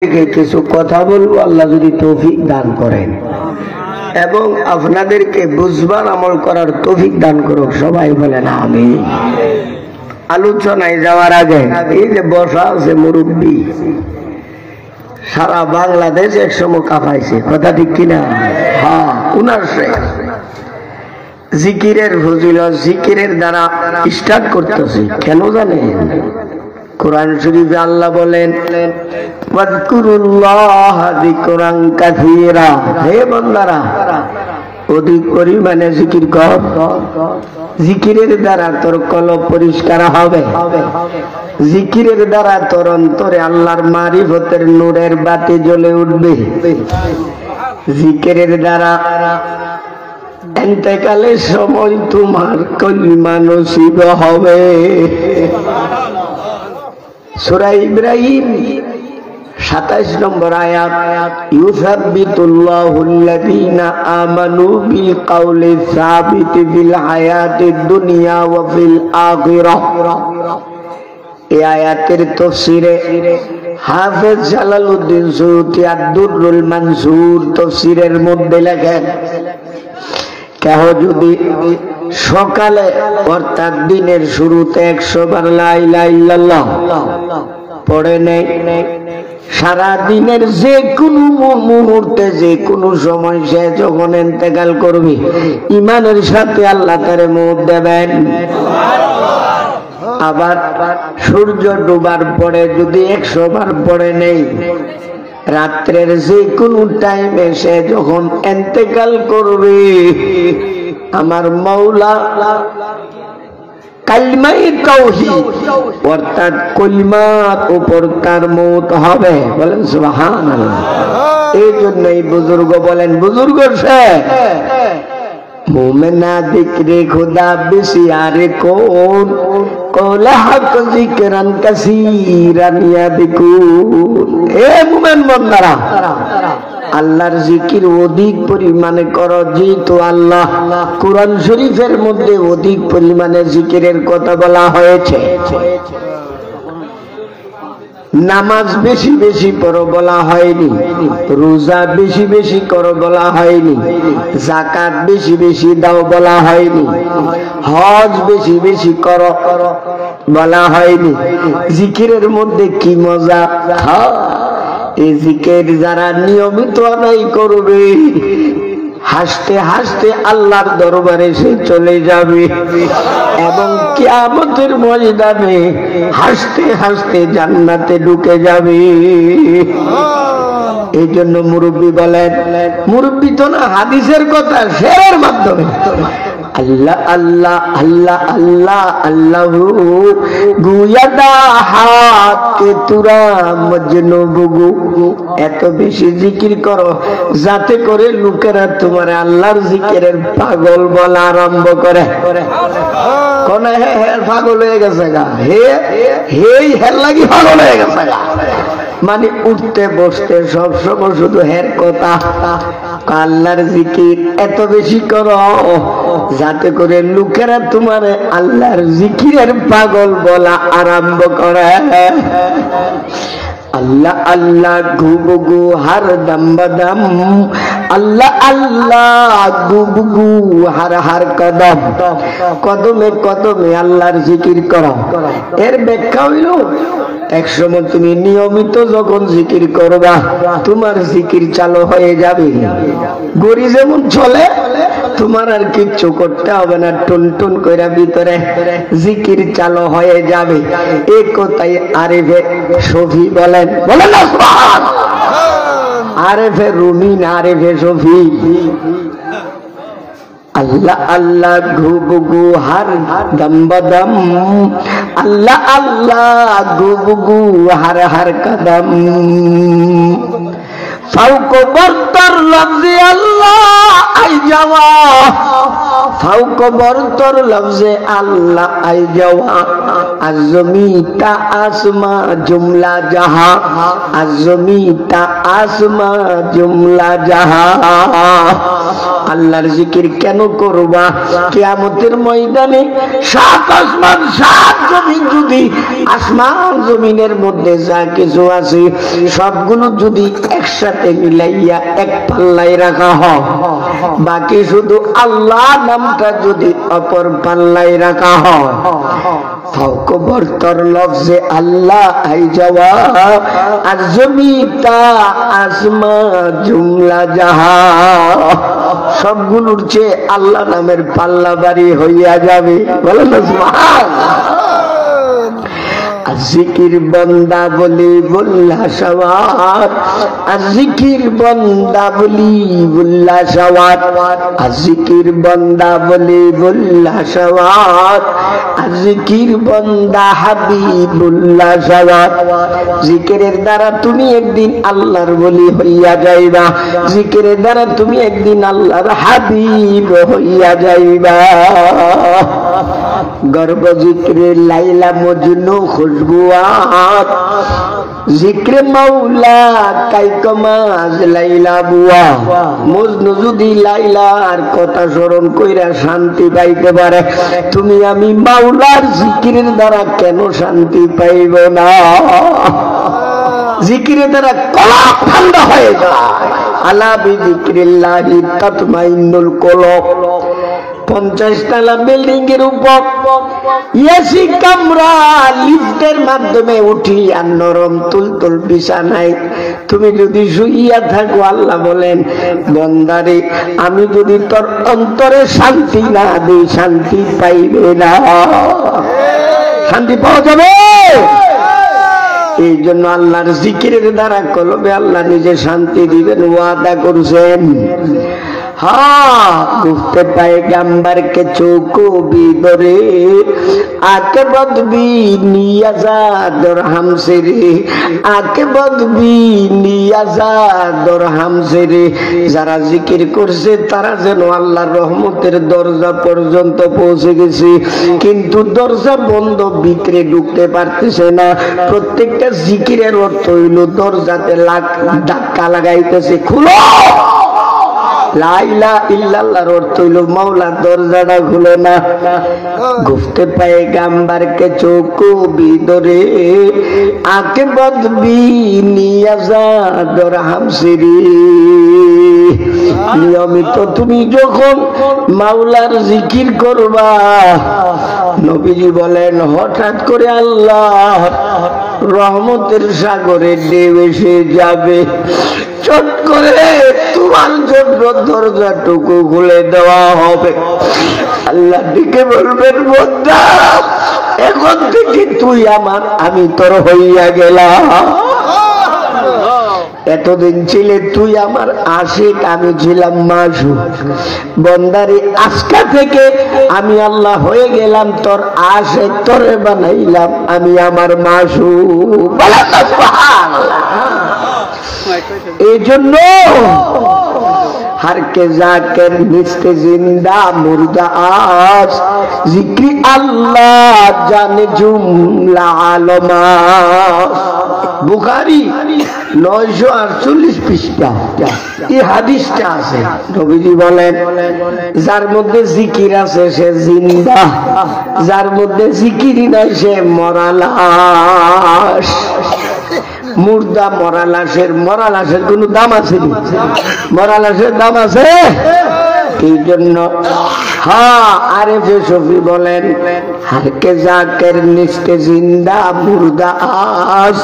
কিছু কথা বলবো, আল্লাহ যদি তৌফিক দান করেন এবং আপনাদেরকে বুঝবার আমল করার তৌফিক দান করুক। সবাই বলেন আমিন। আলোচনায় যাওয়ার আগে এই যে বসা আছে মুরব্বী, সারা বাংলাদেশ একসময় কাঁপাইছে, কথা ঠিক কিনা? হ্যাঁ, উনার জিকিরের ফজিলত জিকিরের দ্বারা স্টার্ট করতেছে। কেন জানেন? কোরআন শরীফে আল্লাহ বলেন ওয়াজকুরুল্লাহ যিকরান কাসীরা, হে বান্দারা অধিক পরিমাণে জিকির কর। জিকিরের দ্বারা তোর কলব পরিষ্কার হবে, জিকিরের দ্বারা তোর অন্তরে আল্লাহর মারিফতের নূরের বাতি জ্বলে উঠবে। জিকিরের দ্বারা ইন্তেকালের সময় তোমার কলিমা নসিব হবে। সূরা ইব্রাহিম ২৭ নম্বর আয়াত, ইউসাব্বিতুল্লাহুল্লাযীনা আমানু বিল কাউলি সাবিতি ফিল হায়াতিদ দুনিয়া ওয়া ফিল আখিরাহ। এই আয়াতের তাফসীরে হাফেজ জালালউদ্দিন সুয়ুতী আদ-দুররুল মানসুর তাফসীরের মধ্যে লেখেন, কেহ যদি সকালে অর্থাৎ দিনের শুরুতে ১০০ বার লা ইলাহা ইল্লাল্লাহ পড়ে নেয়, সারা দিনের যে কোনো মুহূর্তে যে কোনো সময় সে যখন ইন্তেকাল করবে ঈমানের সাথে আল্লাহ তারে মওত দেবেন। আবার সূর্য ডোবার পরে যদি ১০০ বার পড়ে নেই, রাত্রের যে কোনো টাইমে সে যখন ইন্তেকাল করবে আমার মাওলা কালিমায়ে তাওহীদ অর্থাৎ কলিমার উপর তার মওত হবে। বলেন সুবহানাল্লাহ। এই জন্যই বুজুর্গ বলেন, বুজুর্গ সে মুমিনা যিকরে খুদা বিসিয়ারে কোন কওলা হক যিকরান কাসীরান ইয়াদিকুন। এ মুমিন বান্দারা আল্লাহর জিকির অধিক পরিমাণে করো, যেহেতু আল্লাহ কোরআন শরীফের মধ্যে অধিক পরিমাণে জিকিরের কথা বলা হয়েছে। নামাজ বেশি বেশি পড়ো বলা হয়নি, রোজা বেশি বেশি করো বলা হয়নি, যাকাত বেশি বেশি দাও বলা হয়নি, হজ বেশি বেশি করো বলা হয়নি। জিকিরের মধ্যে কি মজা! এই জিকির যারা নিয়মিত আদায় করবে হাসতে হাসতে আল্লাহর দরবারে সে চলে যাবে এবং কিয়ামতের ময়দানে হাসতে হাসতে জান্নাতে ঢুকে যাবে। এই জন্য মুরব্বী বলেন, মুরব্বী তো না, হাদিসের কথা শেরের মাধ্যমে আল্লাহ আল্লাহ আল্লাহ আল্লাহ আল্লাহু গুয়াদা হাত কে তুরা মজনু বুগু। এত বেশি জিকির করো যাতে করে লোকেরা তোমার আল্লাহর জিকিরের পাগল বলা আরম্ভ করে। কোন হে হে পাগল হয়ে গেছে গা, হে হে হের লাগি পাগল হয়ে গেছে গা, মানে উঠতে বসতে সব সময় শুধু হের কথা। আল্লাহর জিকির এত বেশি করো যাতে করে লোকেরা তোমার আল্লাহর জিকিরের পাগল বলা আরম্ভ করে। আল্লাহ আল্লাহ গুবগু হার দম বদম, আল্লাহ আল্লাহ গুবগু হার হার কদম। কদমে কদমে আল্লাহর জিকির করো। এর ব্যাখ্যা হইল, একসময় তুমি নিয়মিত যখন জিকির করবা তোমার জিকির চালু হয়ে যাবে। গড়ি যেমন চলে তোমার আর কিচ্ছু করতে হবে না, টুন টুন করে ভিতরে জিকির চালু হয়ে যাবে। এই কথাই আরিফে শফি বলেন, বলেন না সুবহান। আরিফে রুমি না আরিফে শফি। আল্লাহ আল্লাহ গুবগু হার দম বদম, আল্লাহ আল্লাহ গুবগু হার হার কদম। ফাউকো বর্তর লফজে আল্লাহ আই যাওয়া ফাউকো বর্তর লফজে আল্লাহ আই যাওয়া আজমিতা আসমা জুমলা জাহা আজমিতা আসমা জুমলা জাহা আল্লাহর জিকির কেন করবা কিয়ামতের ময়দানে সাত আসমান সাত জমিন যদি আসমান জমিনের মধ্যে যা কিছু আছে সবগুলো যদি একসাথে মিলাইয়া এক পাল্লায় রাখা হয় বাকি শুধু আল্লাহ নামটা যদি অপর পাল্লায় রাখা হয় ফাউক বর্তর লফজে আল্লাহ আই যাওয়া আজমিতা আসমা জুমলা জাহা সবগুলোর চেয়ে আল্লাহ নামের পাল্লা বাড়ি হইয়া যাবে বলেন না সুবহানাল্লাহ। জিকির বন্দা বলি বুল্লা সওয়াত জিকির বন্দা বলি বুল্লা সওয়াত জিকির বন্দা বলি বুল্লা সওয়াত জিকির বন্দা হাবিবুল্লাহ সওয়াত জিকিরের দ্বারা তুমি একদিন আল্লাহর বলি হইয়া যাইবা জিকিরের দ্বারা তুমি একদিন আল্লাহর হাবিব হইয়া যাইবা গর্ব জিকিরে লাইলা মজনু খুশবুয়াত জিক্রে মাওলা কাইকমাজ লাইলা বুয়া মজনু যদি লাইলার কথা স্মরণ কইরা শান্তি পাইতে পারে তুমি আমি মাওলার জিকিরের দ্বারা কেন শান্তি পাইব না জিকিরের দ্বারা কলব ঠান্ডা হয়ে যায় আলা বিযিক্রিল্লাহি তাতমাইন্নুল কলব 50 তলা বিল্ডিং এর উপর এসি কামরা লিফটের মাধ্যমে উঠি আর নরম তুলতুল বিছানায় তুমি যদি শুইয়া থাকো আল্লাহ বলেন বান্দারে আমি যদি তোর অন্তরে শান্তি না দেই শান্তি পাইবে না শান্তি পাওয়া যাবে এই জন্য আল্লাহর জিকিরের দ্বারা কলবে আল্লাহ নিজে শান্তি দিবেন ওয়াদা করছেন हाँ गुफ्ते पैगंबर के चौको भी दरे आके बदबी नियाज़ाद और हमसे रे आके बदबी नियाज़ाद और हमसे रे যারা জিকির করছে তারা যেন আল্লাহর রহমতের দরজা পর্যন্ত পৌঁছে গেছে কিন্তু দরজা বন্ধ ভিতরে ঢুকতে পারতেছে না প্রত্যেকটা জিকিরের অর্থ হইল দরজাতে ধাক্কা লাগাইতেছে খুলো লা ইলাহা ইল্লাল্লাহর অর্থ হইল মাওলার দরজাটা খুলে না গুফতে पैगंबर के चौको भी दरे आके बदबी नियाज़ाद और हमसे रे নিয়মিত তুমি যখন মাওলার জিকির করবা নবীজি বলেন হঠাৎ করে আল্লাহ রহমতের সাগরে ঢেউ এসে যাবে চট করে তোমার জন্য দরজাটুকু খুলে দেওয়া হবে আল্লাহ ডেকে বলবেন বান্দা এখন থেকে তুই আমার আমি তোর হইয়া গেলাম এতদিন ছিলে তুই আমার আশিক আমি ছিলাম মাসুক বান্দারে আজকে থেকে আমি আল্লাহ হয়ে গেলাম তোর আশিক তোরে বানাইলাম আমি আমার মাসুক বলা তো সুবহানাল্লাহ এই জন্য हर के जाकर निस्ते जिंदा मुर्दा आज जिक्र अल्लाह जाने जुमला आलमा बुखारी 948 পৃষ্ঠা এই হাদিসটা আছে নবীজি বলেন যার মধ্যে জিকির আছে সে জিন্দা যার মধ্যে জিকিরই নাই সে মরা লাশ মুর্দা মরা লাশের কোন দাম আছে মরা লাশের দাম আছে এই জন্য হ্যাঁ আরেফে শফি বলেন হারকে জাকের নিস্তে জিন্দা মুর্দা আস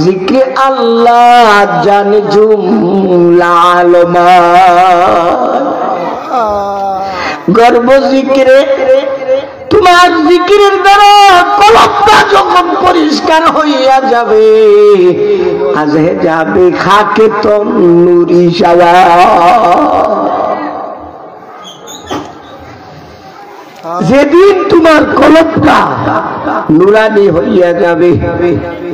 জিক্রে আল্লাহ জানে জুমলা আলমা গর্ব জিক্রে তোমার জিকিরের দ্বারা কলবটা যখন পরিষ্কার হইয়া যাবে আজে যাবে খাকে তন্নুরি সাওয়া যেদিন তোমার কলবটা নুরানি হইয়া যাবে,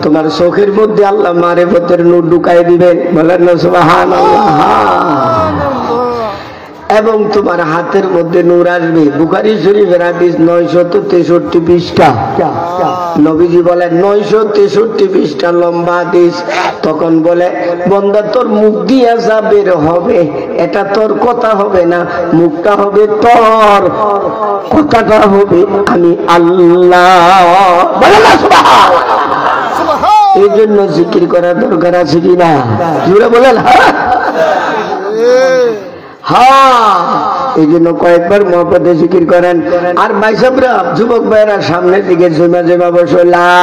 তোমার চোখের মধ্যে আল্লাহ মারিফতের নূর ঢুকাই দিবেন, বলেন না সুবহানাল্লাহ। এবং তোমার হাতের মধ্যে নূর আসবে। বুখারী শরীফের হাদিস 963 পৃষ্ঠা। নবীজি বলেন 963 পৃষ্ঠা লম্বা হাদিস। তখন বলে বান্দা তোর মুখ দিয়া যা বের হবে এটা তোর কথা হবে না, মুখটা হবে তোর, কথাটা হবে আমি আল্লাহ। বলেন না সুবহানাল্লাহ। এই জন্য জিকির করা দরকার আছে কিনা? জুড়ে বলেন হ্যাঁ। এই জন্য কয়েকবার মহব্বতে জিকির করেন। আর ভাই সাহেবরা, যুবক ভাইরা সামনের দিকে জমা জমা বসো, লা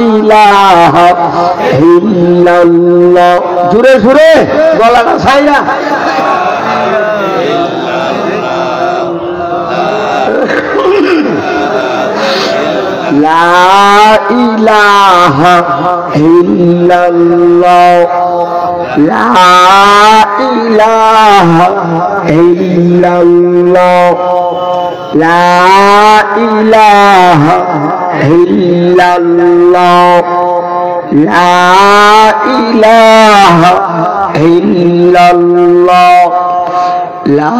ইলাহা ইল্লাল্লাহ, জুড়ে সুরে গলাটা ছাইরা। লা ইলাহা ইল্লাল্লাহ, লা ইলাহা ইল্লাল্লাহ, লা ইলাহা ইল্লাল্লাহ, লা ইলাহা ইল্লাল্লাহ, লা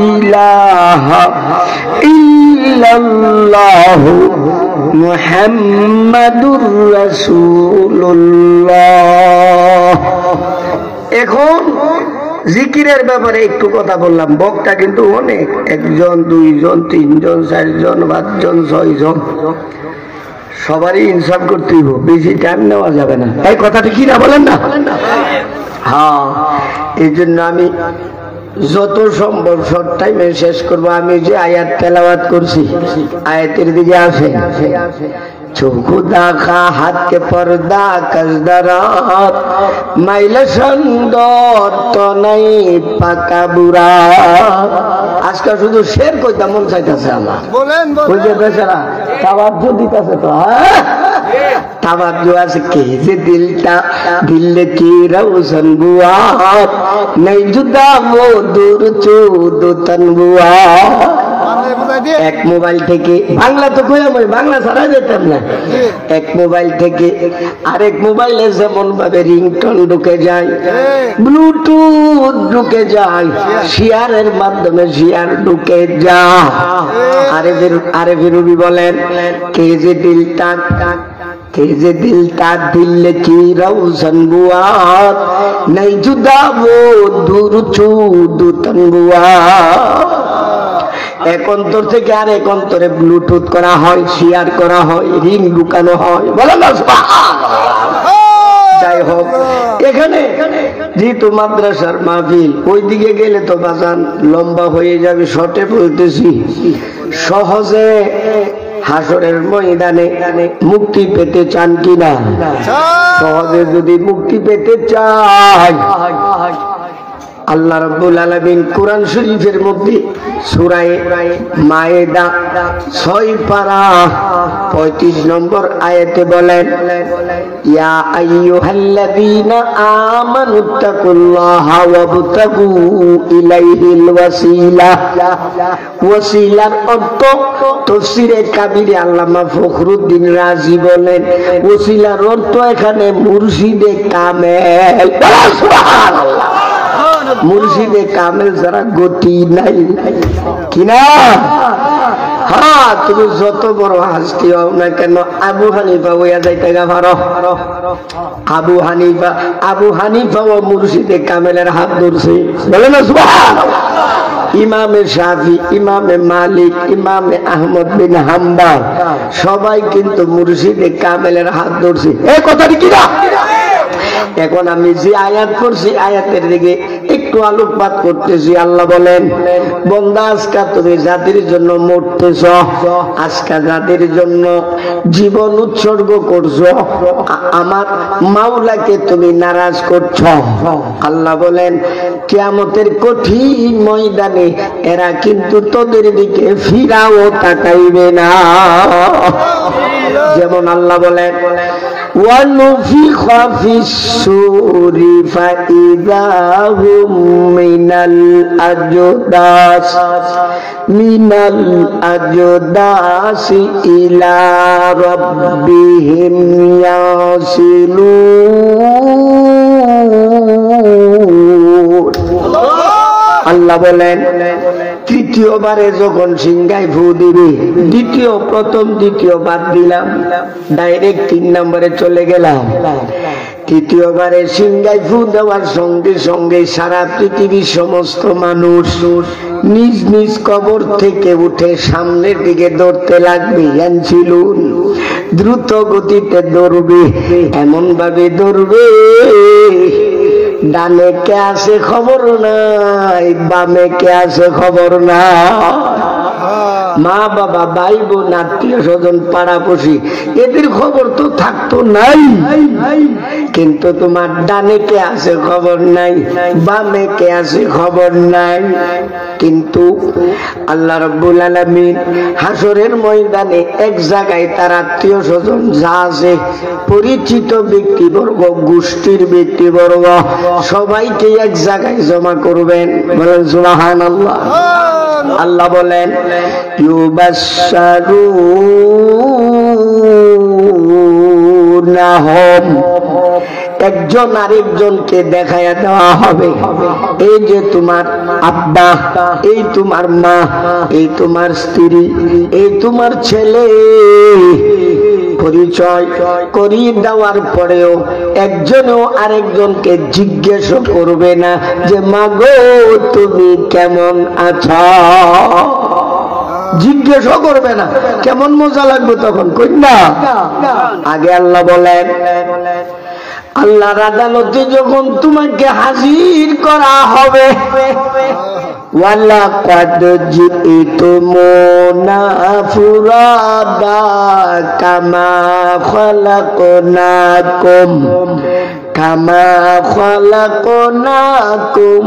ইলাহা ইল্লাল্লাহ মুহাম্মাদুর রাসূলুল্লাহ। এখন জিকিরের ব্যাপারে একটু কথা বললাম, বক্তা কিন্তু অনেক, একজন, দুইজন, তিনজন, চারজন, পাঁচজন, ছয়জন, সবারই ইনসাফ করতে হইব, বেশি টাইম নেওয়া যাবে না। এই কথাটা কি না বলেন না? হ্যাঁ, এই জন্য আমি যত সম্ভব শর্ট টাইমে শেষ করবো। আমি যে আয়াত তেলাওয়াত করছি, আয়াতের দিকে আসেন। চোখু দেখা হাতকে পর্দা কাজদারাত, মাইলে সুন্দর তো নাই পাকা বুড়া। আজকাল শুধু শের কইতা মন চাইতেছে আমার, ওই যে বেচারা তাওয়াজ্জু দিতেছে তো, তাওয়াজ্জু আছে। কে যে দিলটা দিলে কি রওশন বুয়া, নাই জুদা वो दूर चूद तनबुआ। এক মোবাইল থেকে বাংলা তো কই আমি বাংলা ছাড়া যেতাম না। এক মোবাইল থেকে আরেক মোবাইলে যেমন ভাবে রিংটোন ঢুকে যায়, ব্লুটুথ ঢুকে যায়, শেয়ারের মাধ্যমে শেয়ার ঢুকে যায়। আরে বিরবি বলেন কে যে দিলটা तेजे दिल ता दिल की रौशन बुआ, नहीं जुदा वो दूर चूद तनबुआ। এক অন্তর থেকে আর এক অন্তরে ব্লুটুথ করা হয়, শেয়ার করা হয়, রিং ঢুকানো হয়, বলো না সুবহানাল্লাহ। যাই হোক, এখানে যেহেতু মাদ্রাসার মাহফিল, ওইদিকে গেলে তো বাজান লম্বা হয়ে যাবে, শর্টে বলতেছি। সহজে হাসরের ময়দানে মুক্তি পেতে চান কিনা? সহজে যদি মুক্তি পেতে চাই, আল্লাহ রাব্বুল আলামিন কোরআন শরীফের মধ্যে সূরা মায়েদা 6 পারা 35 নম্বর আয়াতে বলেন, ইয়া আইয়ুহাল্লাযীনা আমানুত্তাকুল্লাহা ওয়াবতাগু ইলাইহিল ওয়াসিলা। ওয়াসিলার অর্থ তাফসীরে কাবীরে আল্লামা ফখরুদ্দীন রাজি বলেন, ওয়াসিলার অর্থ এখানে মুর্শিদে কামেল। সুবহানাল্লাহ। মুর্শিদে কামেল যারা গতি নাই কিনা। হ্যাঁ, তুমি যত বড় হাসতি হও না কেন, আবু হানিফা হইয়া যাইতে পারো। আবু হানিফা ও মুর্শিদে কামেলের হাত ধরছে, বলে না সুবহানাল্লাহ। ইমামে শাফি, ইমামে মালিক, ইমামে আহমদ বিন হাম্বল সবাই কিন্তু মুর্শিদে কামেলের হাত ধরছে। এই কথাটি কিনা? এখন আমি যে আয়াত পড়ছি, আয়াতের দিকে একটু আলোকপাত করতেছি। আল্লাহ বলেন, বান্দা আজকে তুমি জাতির জন্য মরতেছ, আজকে জাতির জন্য জীবন উৎসর্গ করছো, আমার মাওলাকে তুমি নারাজ করছো। আল্লাহ বলেন, কিয়ামতের কঠিন ময়দানে এরা কিন্তু তোদের দিকে ফিরাও তাকাইবে না। যেমন আল্লাহ বলেন ওয়ানুফিখা ফিস-সূরি ফাইযা হুম মিনাল আজদাস ইলা রাব্বিহিম ইয়াসিলুন। আল্লাহ বলেন তৃতীয়বারে যখন সিংহায় ফু দিবে, প্রথম দ্বিতীয় বাদ দিলাম, ডাইরেক্ট 3 নম্বরে চলে গেলাম। তৃতীয়বারে সিংহায় ফু দেওয়ার সঙ্গে সঙ্গে সারা পৃথিবীর সমস্ত মানুষ নিজ নিজ কবর থেকে উঠে সামনের দিকে দৌড়তে লাগবে। ইয়ানসিলুন, দ্রুত গতিতে দৌড়বে, এমন ভাবে দৌড়বে ডানে কে আছে খবর নাই, বামে কে আছে খবর নাই। মা বাবা ভাই বোন আত্মীয় স্বজন পাড়াপড়শি এদের খবর তো থাকতো নাই, কিন্তু তোমার ডানে কে আছে খবর নাই, বামে কে আছে খবর নাই। কিন্তু আল্লাহ রাব্বুল আলামিন হাসরের ময়দানে এক জায়গায় তার আত্মীয় স্বজন যা আছে, পরিচিত ব্যক্তিবর্গ, গোষ্ঠীর ব্যক্তিবর্গ সবাইকে এক জায়গায় জমা করবেন। বলেন সুবহানাল্লাহ। আল্লাহ বলেন ইউবাশশারুনাহুম, একজন আরেকজনকে দেখায়া দেওয়া হবে, এই যে তোমার আব্বা, এই তোমার মা, এই তোমার স্ত্রী, এই তোমার ছেলে। পরিচয় করিয়ে দেওয়ার পরেও একজনও আরেকজনকে জিজ্ঞেস করবে না যে মা গো তুমি কেমন আছো, জিজ্ঞেসও করবে না। কেমন মজা লাগবে তখন, কই না? আগে আল্লাহ বলেন আল্লাহর আদালতে যখন তোমাকে হাজির করা হবে, ওয়ালাকাদ জিতুমুনা ফুরাদা কামা খালাকনাকুম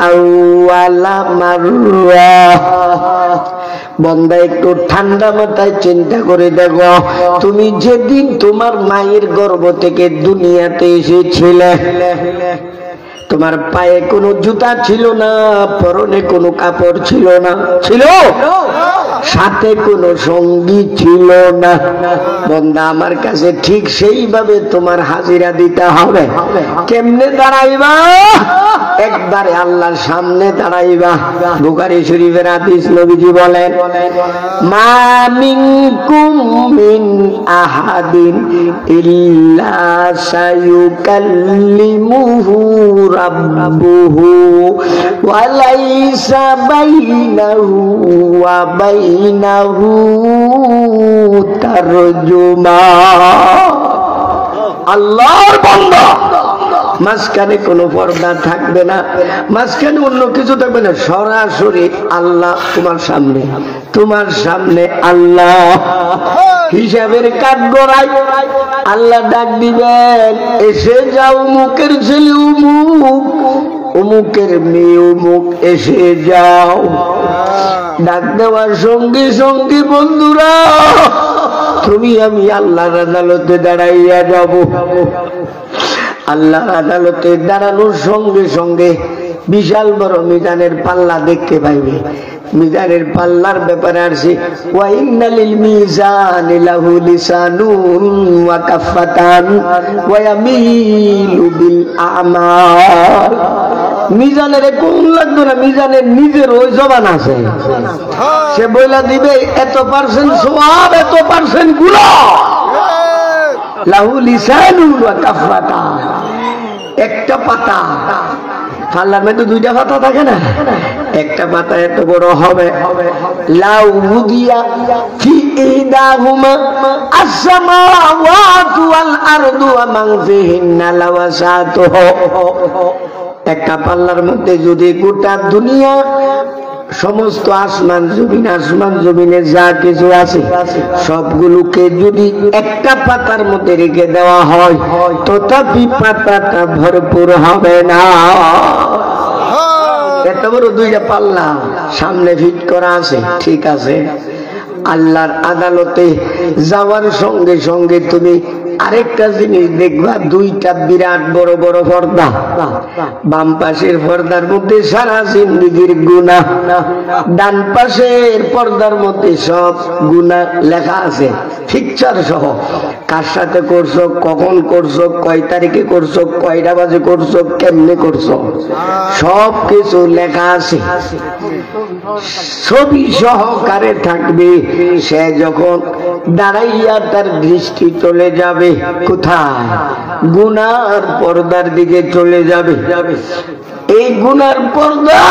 আউয়ালা মাররাহ। বন্দা একটু ঠান্ডা মাথায় চিন্তা করে দেখো, তুমি যেদিন তোমার মায়ের গর্ভ থেকে দুনিয়াতে এসেছিলে, তোমার পায়ে কোনো জুতা ছিল না, পরনে কোনো কাপড় ছিল না, ছিল সাথে কোনো সঙ্গী ছিল না। বন্দা আমার কাছে ঠিক সেইভাবে তোমার হাজিরা দিতে হবে। কেমনে দাঁড়াইবা? একবারে আল্লাহর সামনে দাঁড়াইবা। বুখারী শরীফের হাদিস, নবীজি বলেন মা মিনকুম মিন আহাদিন ইল্লা সায়ুকাল্লিমুহু রাব্বুহু ওয়া লাইসা বাইনাহু ওয়া বাইনাহু তারজুমান। আল্লাহর বান্দা, মাঝখানে কোনো পর্দা থাকবে না, মাঝখানে অন্য কিছু থাকবে না, সরাসরি আল্লাহ তোমার সামনে আল্লাহ। হিসাবের কাঠগড়ায় আল্লাহ ডাক দিবেন, এসে যাও অমুকের ছেলে অমুক, অমুকের মেয়ে অমুক, এসে যাও। ডাক দেওয়ার সঙ্গে সঙ্গে বন্ধুরা তুমি আমি আল্লাহর আদালতে দাঁড়াইয়া যাব। আল্লাহর আদালতে দাঁড়ানোর সঙ্গে সঙ্গে বিশাল বড় মিজানের পাল্লা দেখতে পাইবে। মিজানের পাল্লার ব্যাপারে আসছে ওয়া ইন্নালিল মিজানি লাহু লিসানুন ওয়া কাফাতান ওয়া ইয়ামিলু বিল আমাল। মিজানের কোন লাগবে না, মিজানের নিজের ওই জবান আছে, সে বইলা দিবে এত পার্সেন্ট সওয়াব, এত পার্সেন্ট গুনাহ। লাহু লিসানুন ওয়া কাফাতান, একটা পাতা, পাল্লার মধ্যে দুইটা পাতা থাকে না, একটা পাতা এত বড় হবে। লাউ উদিয়া ফি ইদাহুমা আস-সামাওয়াতু ওয়াল আরদু ওয়া মান ফিহিন্না লাওয়াসাতুহু। একটা পাল্লার মধ্যে যদি গোটা দুনিয়া, সমস্ত আসমান জমিনে যা কিছু আছে সবগুলোকে যদি একটা পাতার মধ্যে রেখে দেওয়া হয়, তথাপি পাতাটা ভরপুর হবে না। এত বড় দুইটা পাল্লা সামনে ফিট করা আছে, ঠিক আছে। আল্লাহর আদালতে যাওয়ার সঙ্গে সঙ্গে তুমি আরেকটা জিনিস দেখবা, দুইটা বিরাট বড় বড় পর্দা। বাম পাশের পর্দার মধ্যে সারা জিন্দেগির গুনাহ, ডান পাশের পর্দার মধ্যে সব গুনাহ লেখা আছে, পিকচার সহ। কার সাথে করছো, কখন করছো, কয় তারিখে করছো, কয়টা বাজে করছো, কেমনে করছো, সব কিছু লেখা আছে, ছবি সহকারে থাকবে। সে যখন দাঁড়াইয়া তার দৃষ্টি চলে যাবে কোথায়? গুনার পর্দার দিকে চলে যাবে। এই গুনার পর্দা,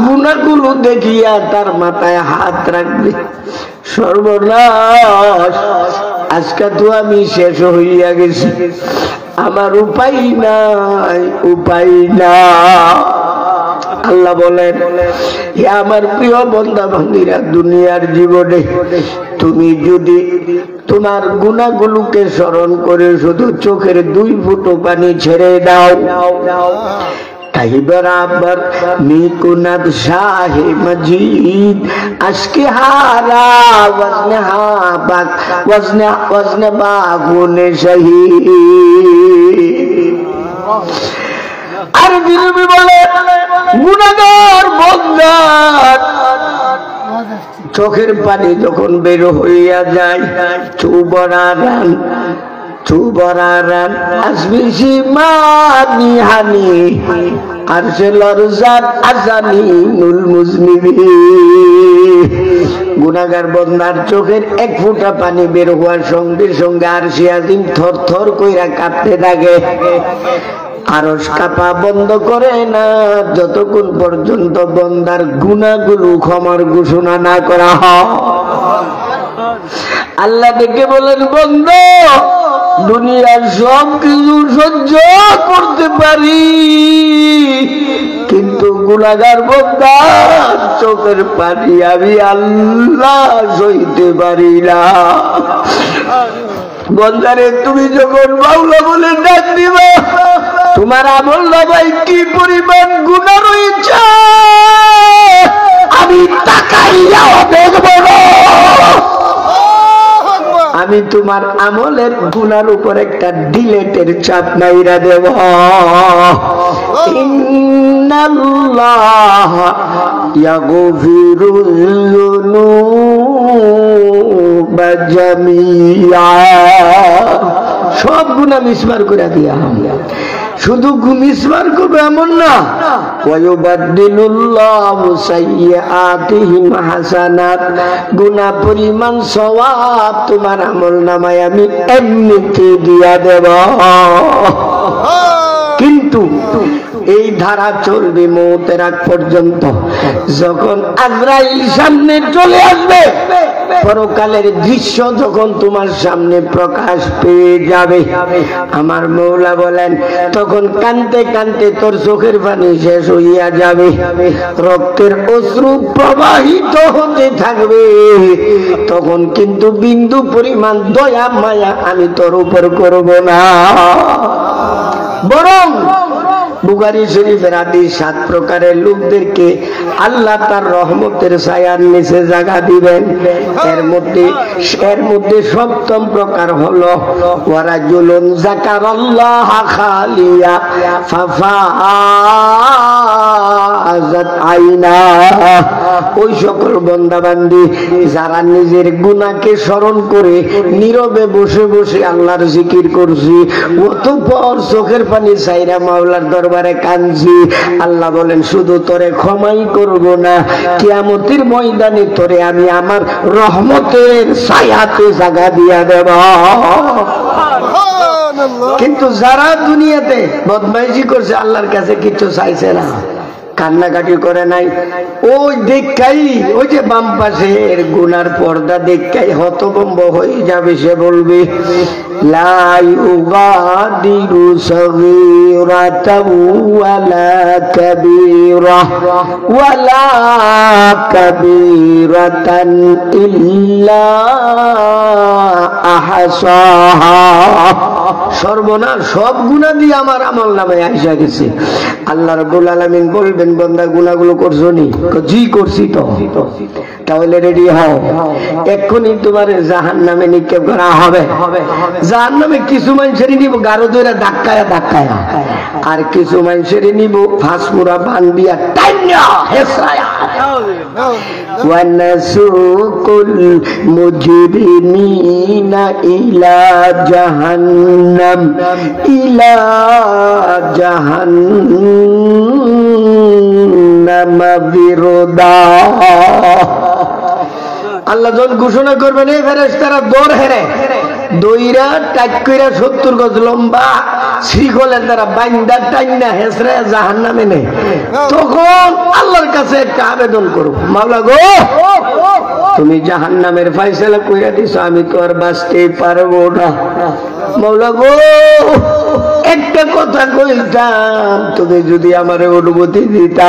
গুনাহগুলো দেখিয়া তার মাথায় হাত রাখবে, সর্বনাশ, আজকে তো আমি শেষ হইয়া গেছি, আমার উপায় নাই, উপায় না। আল্লাহ বলেন, হে আমার প্রিয় বান্দা বান্দীরা, দুনিয়ার জীবনে তুমি যদি তোমার গুনাহগুলোকে স্মরণ করে শুধু চোখের 2 ফোঁটা পানি ছেড়ে দাও, তাই বরাবর নিকুনাদ শাহে মজিদ আশকে হারা ওয়াজনে হাবাক ওয়াজনে বাগুনে শহীদ। আর বিরবি বলে, গুনাহগার বান্দা চোখের পানি যখন বের হইয়া যায়, চুবরারান চুবরারান আসবি সীমানি হানি আর সে লরজাত আজানি নুল মুজনিবি। গুনাহগার বান্দার চোখের 1 ফোঁটা পানি বের হওয়ার সঙ্গে সঙ্গে আরশে আজিম থর থর কইরা কাঁপতে থাকে। আরশ কাঁপা বন্ধ করে না যতক্ষণ পর্যন্ত বান্দার গুনাহগুলো ক্ষমার ঘোষণা না করা হয়। আল্লাহ ডেকে বলেন, বান্দা, দুনিয়ার সব কিছু সহ্য করতে পারি, কিন্তু গুনাহগার বান্দার চোখের পানি আমি আল্লাহ সইতে পারি না। বান্দারে, তুমি যখন মাওলা বলে ডাক দিবা, তোমার আমল নামায় কি পরিমাণ গুনাহ রয়েছে আমি তাকাইয়াও দেখব না। আমি তোমার আমলের গুনার উপর একটা ডিলেটের চাপ মাইরা দেব। ইন্নাল্লাহ ইয়াগফিরুল যুনুবা জামিআ, সব গুনাহ মিসমার করে দিয়া। শুধু মিসমার করবে এমন না, ওয়ায়ুবাদদিলুল্লাহু সাইয়্যাতিহিম হাসানাত, গুনাহ পরিমাণ সওয়াব তোমার আমলনামায় আমি এমনিতে দিয়া দেব। কিন্তু এই ধারা চলবে মওতের আগ পর্যন্ত। যখন আজরাইল সামনে চলে আসবে, পরকালের দৃশ্য যখন তোমার সামনে প্রকাশ পেয়ে যাবে, আমার মওলা বলেন, তখন কানতে কানতে তোর চোখের পানি শেষ হইয়া যাবে, রক্তের অশ্রু প্রবাহিত হতে থাকবে। তখন কিন্তু বিন্দু পরিমাণ দয়া মায়া আমি তোর উপর করব না, বরং বুখারী শরীফের হাদিস 7 প্রকারের লোকদেরকে আল্লাহ তার রহমতের ছায়ার নিচে জায়গা দিবেন। এর মধ্যে 7ম প্রকার হলো ওয়ারাজুলুন যাকারাল্লাহ খালিয়া ফাফাযাত আইনা। ওই সকল বান্দা বান্দি যারা নিজের গুনাহকে স্মরণ করে নীরবে বসে বসে আল্লাহর জিকির করছি, অতঃপর চোখের পানি ছাইরা মাওলার দরবারে কাঁদছি, আল্লাহ বলেন, শুধু তোরে ক্ষমাই করব না, কিয়ামতের ময়দানে তোরে আমি আমার রহমতের ছায়াতে জায়গা দিয়া দেব। কিন্তু যারা দুনিয়াতে বদমাইশি করছে, আল্লাহর কাছে কিছু চাইছে না, কান্নাকাটি করে নাই, ওই দেখাই, ওই যে বাম পাশের গুনার পর্দা দেখাই হতভম্ব হয়ে যাবে। সে বলবে, লা ইউগাদিরু সগীরাতাও ওয়ালা কাবীরা ওয়ালা কাবীরাতান ইল্লা আহসাহা। সর্বনাশ, সব গুনাহ দিয়ে আমার আমলনামায় আইসা গেছে। আল্লাহ রাব্বুল আলামিন বলবে, বলবেন বন্দা গুনাহগুলো করছো নি? জি করছি তো। তাহলে রেডি হও, এক্ষুনি তোমার জাহান্নামে নিক্ষেপ করা হবে। জাহান্নামে কিছু মানুষেরই নিব গারো ধরে ধাক্কায়া ধাক্কায়া, আর কিছু মানুষেরই নিব ফাঁসমুরা বান দিয়া টাইনা হেসরায়া। ওয়ানাসুকুল মুজরিমিনা ইলা জাহান্নাম ইলা জাহান্নাম বিরদা। আল্লাহ যখন ঘোষণা করবেন এই ফেরেশতারা দৌড় হেরে দইরা টাইট কইরা 70 গজ লম্বা শিকলের দ্বারা বাইন্দা টাইনা হেসরা জাহান্নামে নেয়, তখন আল্লাহর কাছে একটা আবেদন করো, মাওলা গো তুমি জাহান্নামের ফয়সালা কইরা দিছো, আমি তো আর বাঁচতে পারবো না। মাওলা গো একটা কথা কইতাম, তুমি যদি আমারে অনুমতি দিতা।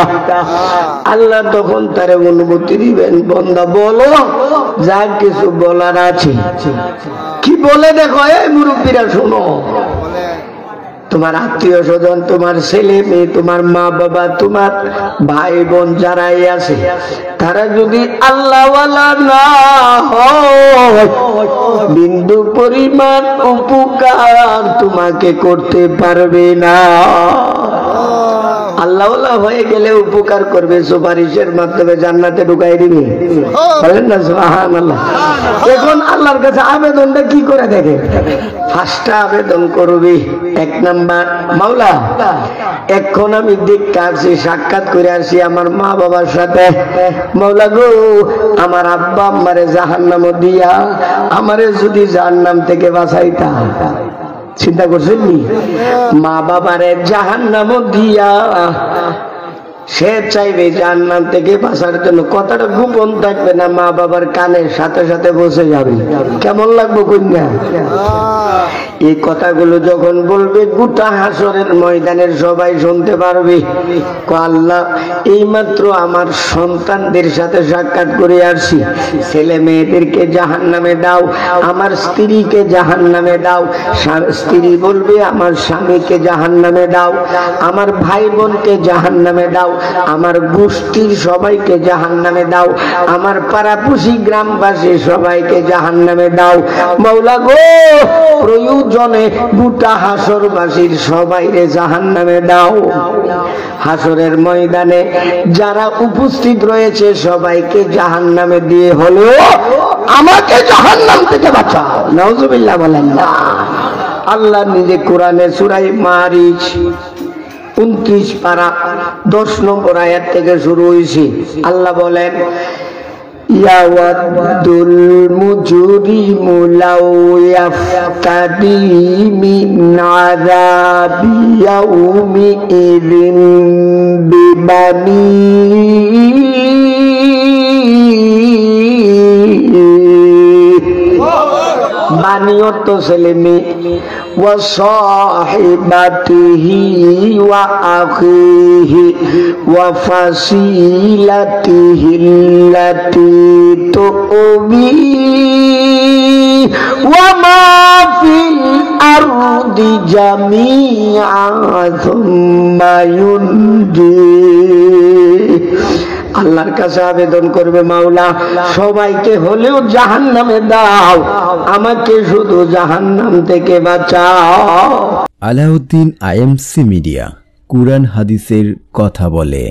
আল্লাহ তখন তারে অনুমতি দিবেন, বান্দা বলো যা কিছু বলার আছে। কি বলে দেখো এই মুরব্বীরা, শোনো। তোমার আত্মীয় স্বজন, তোমার ছেলে মেয়ে, তোমার মা বাবা, তোমার ভাই বোন যারাই আছে, তারা যদি আল্লাহওয়ালা না হয়, বিন্দু পরিমাণ উপকার তোমাকে করতে পারবে না। আল্লাহওয়ালা হয়ে গেলে উপকার করবে, সুপারিশের মাধ্যমে জান্নাতে ঢুকাই দিবে। বলেন না সুবহানাল্লাহ। এখন আল্লাহর কাছে আবেদনটা কি করে দেখে? ফার্স্টটা আবেদন করবি, এক নাম্বার, মাওলা এখন আমি দেখতে আসছি, সাক্ষাৎ করে আসছি আমার মা বাবার সাথে। মাওলা গো আমার আব্বা আম্মারে জাহান্নাম দিয়া আমারে যদি জাহান্নাম থেকে বাঁচাইতা। চিন্তা করছেন নি? মা বাবারে জাহান্নাম দিয়া সে চাইবে জাহান্নাম থেকে বাঁচার জন্য, কথাটা গোপন থাকবে না, মা বাবার কানের সাথে সাথে বসে যাবে। কেমন লাগবে কন্যা? এই কথাগুলো যখন বলবে গোটা হাসরের ময়দানের সবাই শুনতে পারবে। আল্লাহ এইমাত্র আমার সন্তানদের সাথে সাক্ষাৎ করে আসছি, ছেলে মেয়েদেরকে জাহান্নামে দাও, আমার স্ত্রীকে জাহান্নামে দাও। স্ত্রী বলবে আমার স্বামীকে জাহান্নামে দাও, আমার ভাই বোনকে জাহান্নামে দাও, আমার গোষ্ঠীর সবাইকে জাহান্নামে দাও, আমার পাড়াপড়শি গ্রামবাসী সবাইকে জাহান্নামে দাও। মাওলা গো প্রয়োজনে গোটা হাসরবাসীর সবাইকে জাহান্নামে দাও। হাসরের ময়দানে যারা উপস্থিত রয়েছে সবাইকে জাহান্নামে দিয়ে হলেও আমাকে জাহান্নাম থেকে বাঁচাও। নাউজুবিল্লাহ বলেন না। আল্লাহ নিজে কোরআনে সূরা মারিজ 29 পারা 10 নম্বর আয়াত থেকে শুরু হয়েছে। আল্লাহ বলেন ইয়াওয়াদুল মুজরিমু লাউ ইয়াফতাদি মিন আযাবি ইয়াউমি ইযিন বিবানি বানি অর্থ ছেলে মেয়ে, ওয়া সাহিবাতিহি ওয়া আখিহি ওয়া ফাসিলাতিহি আল্লাতী তুবি ওয়া মা ফিল আরদি জামিআন সুম্মা ইউনজি। আল্লাহর কাছে আবেদন করবে, মাওলা সবাইকে হলেও জাহান্নামে দাও, আমাকে শুধু জাহান্নাম থেকে বাঁচাও। আলাউদ্দিন আইএমসি মিডিয়া, কুরআন হাদিসের কথা বলে।